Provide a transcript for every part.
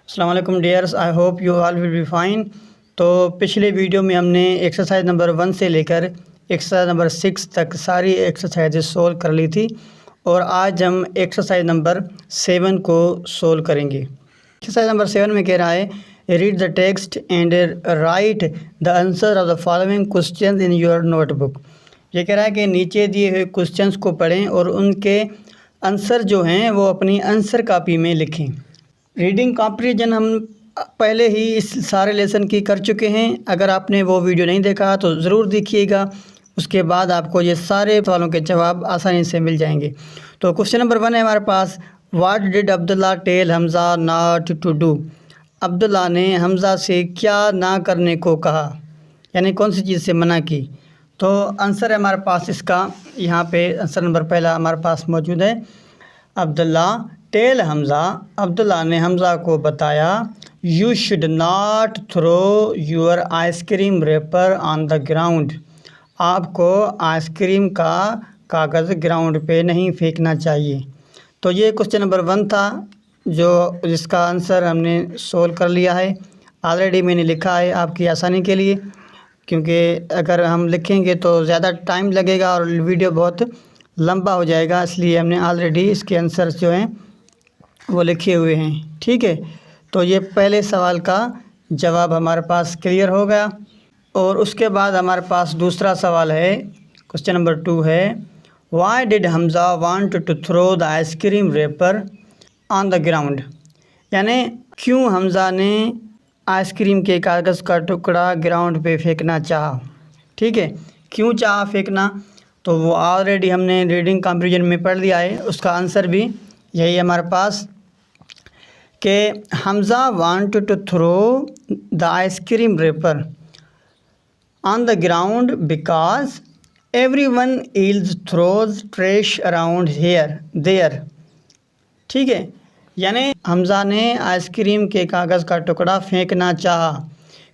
अस्सलाम वालेकुम dears, I hope you all will be fine. तो पिछले वीडियो में हमने एक्सरसाइज नंबर 1 से लेकर एक्सरसाइज नंबर 6 तक सारी एक्सरसाइजेज सोल्व कर ली थी और आज हम एक्सरसाइज नंबर 7 को सोल्व करेंगे। एक्सरसाइज नंबर 7 में कह रहा है read the text and right the answer of the following question in your notebook. ये कह रहा है कि नीचे दिए हुए क्वेश्चंस को पढ़ें और उनके आंसर जो हैं वो अपनी आंसर कॉपी में लिखें। रीडिंग कॉम्प्रिहेंशन हम पहले ही इस सारे लेसन की कर चुके हैं। अगर आपने वो वीडियो नहीं देखा तो ज़रूर देखिएगा, उसके बाद आपको ये सारे सवालों के जवाब आसानी से मिल जाएंगे। तो क्वेश्चन नंबर 1 है हमारे पास, what did Abdullah tell Hamza not to do. Abdullah ने हमज़ा से क्या ना करने को कहा, यानी कौन सी चीज़ से मना की। तो आंसर है हमारे पास इसका, यहाँ पे आंसर नंबर पहला हमारे पास मौजूद है। अब्दुल्ला टेल हमज़ा, अब्दुल्ला ने हमज़ा को बताया, you should not throw your ice cream wrapper on the ground. आपको आइसक्रीम का कागज़ ग्राउंड पे नहीं फेंकना चाहिए। तो ये क्वेश्चन नंबर 1 था जिसका आंसर हमने सोल्व कर लिया है। ऑलरेडी मैंने लिखा है आपकी आसानी के लिए, क्योंकि अगर हम लिखेंगे तो ज़्यादा टाइम लगेगा और वीडियो बहुत लंबा हो जाएगा, इसलिए हमने ऑलरेडी इसके आंसर जो हैं वो लिखे हुए हैं। ठीक है, तो ये पहले सवाल का जवाब हमारे पास क्लियर हो गया। और उसके बाद हमारे पास दूसरा सवाल है, क्वेश्चन नंबर 2 है, why did Hamza want to throw the ice cream wrapper on the ground. यानी क्यों हमज़ा ने आइसक्रीम के कागज़ का टुकड़ा ग्राउंड पे फेंकना चाहा। ठीक है, क्यों चाहा फेंकना, तो वो ऑलरेडी हमने रीडिंग कॉम्प्रिहेंशन में पढ़ लिया है। उसका आंसर भी यही है हमारे पास कि Hamza want to throw the ice cream wrapper on the ground because everyone else throws trash around here there. ठीक है, यानी हमज़ा ने आइसक्रीम के कागज़ का टुकड़ा फेंकना चाहा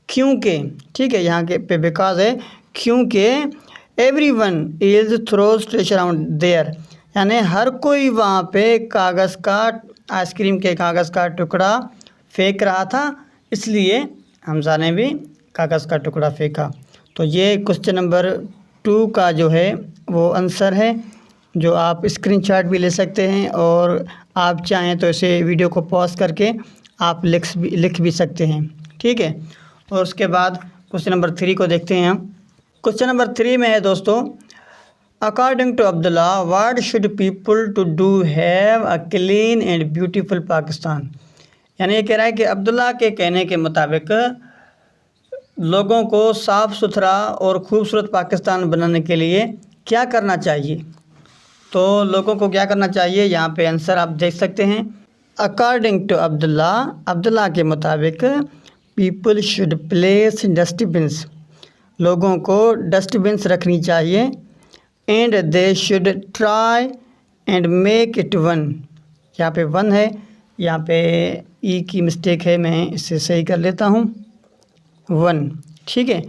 क्योंकि, ठीक है, यहाँ के पे बिकॉज है, क्योंकि everyone else throws trash around there, यानी हर कोई वहाँ पे कागज़ का, आइसक्रीम के कागज़ का टुकड़ा फेंक रहा था, इसलिए हमज़ा ने भी कागज़ का टुकड़ा फेंका। तो ये क्वेश्चन नंबर 2 का जो है वो आंसर है, जो आप स्क्रीनशॉट भी ले सकते हैं और आप चाहें तो इसे वीडियो को पॉज करके आप लिख भी सकते हैं। ठीक है, और उसके बाद क्वेश्चन नंबर 3 को देखते हैं हम। क्वेश्चन नंबर 3 में है दोस्तों, according to Abdullah what should people to do have a clean and beautiful Pakistan. यानी ये कह रहा है कि अब्दुल्ला के कहने के मुताबिक लोगों को साफ़ सुथरा और ख़ूबसूरत पाकिस्तान बनाने के लिए क्या करना चाहिए। तो लोगों को क्या करना चाहिए, यहाँ पे आंसर आप देख सकते हैं। अकॉर्डिंग टू अब्दुल्ला, अब्दुल्ला के मुताबिक पीपल शुड प्लेस डस्टबिन्स, लोगों को डस्टबिन्स रखनी चाहिए, and they should try and make it 1। यहाँ पे 1 है, यहाँ पे ई की मिस्टेक है, मैं इसे सही कर लेता हूँ, 1। ठीक है,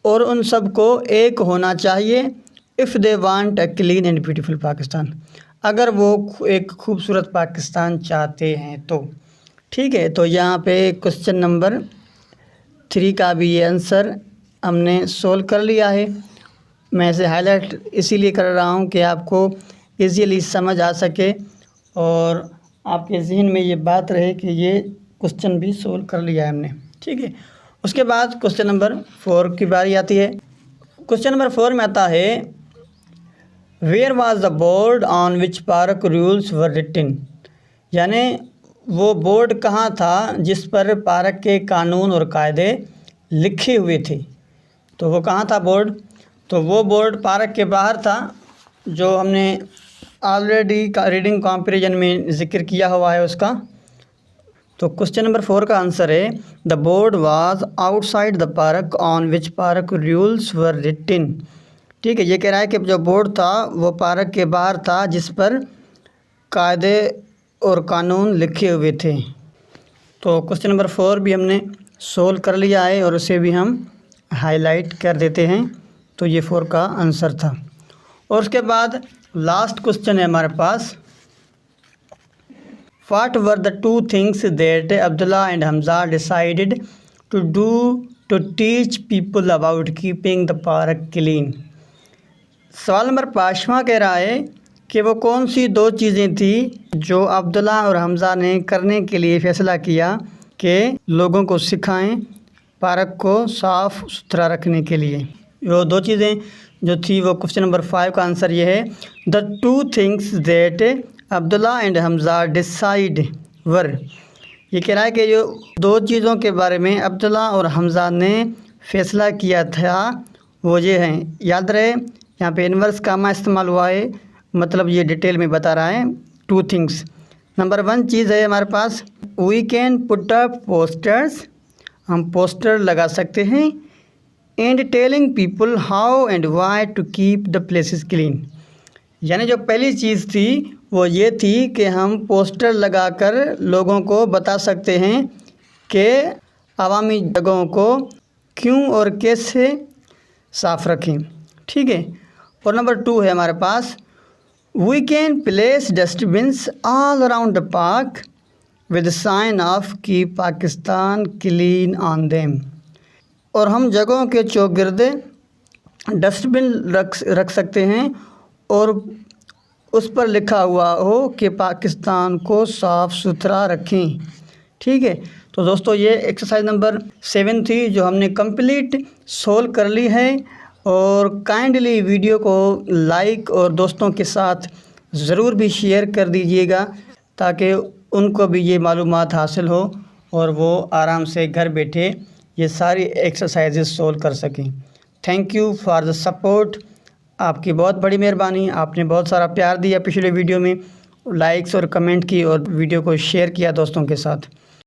और उन सब को एक होना चाहिए, if they want a clean and beautiful Pakistan, अगर वो एक खूबसूरत पाकिस्तान चाहते हैं तो। ठीक है, तो यहाँ पे क्वेश्चन नंबर 3 का भी ये आंसर हमने सोल्व कर लिया है। मैं इसे हाईलाइट इसीलिए कर रहा हूँ कि आपको इजीली समझ आ सके और आपके जहन में ये बात रहे कि ये क्वेश्चन भी सोल्व कर लिया है हमने। ठीक है, उसके बाद क्वेश्चन नंबर 4 की बारी आती है। क्वेश्चन नंबर 4 में आता है, where was the board on which park rules were written. यानी वो बोर्ड कहाँ था जिस पर पार्क के कानून और कायदे लिखे हुए थे। तो वो कहाँ था बोर्ड, तो वो बोर्ड पार्क के बाहर था, जो हमने ऑलरेडी रीडिंग कॉम्प्रिहेंशन में ज़िक्र किया हुआ है उसका। तो क्वेश्चन नंबर 4 का आंसर है, the board was outside the park on which park rules were written. ठीक है, ये कह रहा है कि जो बोर्ड था वो पार्क के बाहर था जिस पर कायदे और कानून लिखे हुए थे। तो क्वेश्चन नंबर 4 भी हमने सोल्व कर लिया है और उसे भी हम हाईलाइट कर देते हैं। तो ये 4 का आंसर था। और उसके बाद लास्ट क्वेश्चन है हमारे पास, What were the two things that Abdullah and Hamza decided to do to teach people about keeping the park clean? सवाल नंबर 5वां कह रहा है कि वो कौन सी 2 चीज़ें थी जो अब्दुल्ला और हमज़ा ने करने के लिए फ़ैसला किया कि लोगों को सिखाएं पार्क को साफ़ सुथरा रखने के लिए। वो 2 चीज़ें जो थी वो क्वेश्चन नंबर 5 का आंसर ये है the 2 things that Abdullah and Hamza decide were. ये कह रहा है कि जो 2 चीज़ों के बारे में अब्दुल्ला और हमज़ा ने फ़ैसला किया था वो ये हैं। याद रहे यहाँ पे इन्वर्स कामा इस्तेमाल हुआ है, मतलब ये डिटेल में बता रहा है 2 थिंग्स। नंबर 1 चीज़ है हमारे पास we can put up posters, हम पोस्टर लगा सकते हैं and telling people how and why to keep the places clean. यानी जो पहली चीज़ थी वो ये थी कि हम पोस्टर लगाकर लोगों को बता सकते हैं कि अवामी जगहों को क्यों और कैसे साफ़ रखें। ठीक है। और नंबर 2 है हमारे पास we can place dustbins all around the park with sign of keep Pakistan clean on them. और हम जगहों के चौगिर्दे डस्टबिन रख सकते हैं और उस पर लिखा हुआ हो कि पाकिस्तान को साफ़ सुथरा रखें। ठीक है। तो दोस्तों ये एक्सरसाइज नंबर 7 थी जो हमने कंप्लीट सोल्व कर ली है। और काइंडली वीडियो को लाइक और दोस्तों के साथ ज़रूर भी शेयर कर दीजिएगा ताकि उनको भी ये मालूमात हासिल हो और वो आराम से घर बैठे ये सारी एक्सरसाइजेस सोल्व कर सकें। Thank you for the support. आपकी बहुत बड़ी मेहरबानी, आपने बहुत सारा प्यार दिया पिछले वीडियो में, लाइक्स और कमेंट की और वीडियो को शेयर किया दोस्तों के साथ।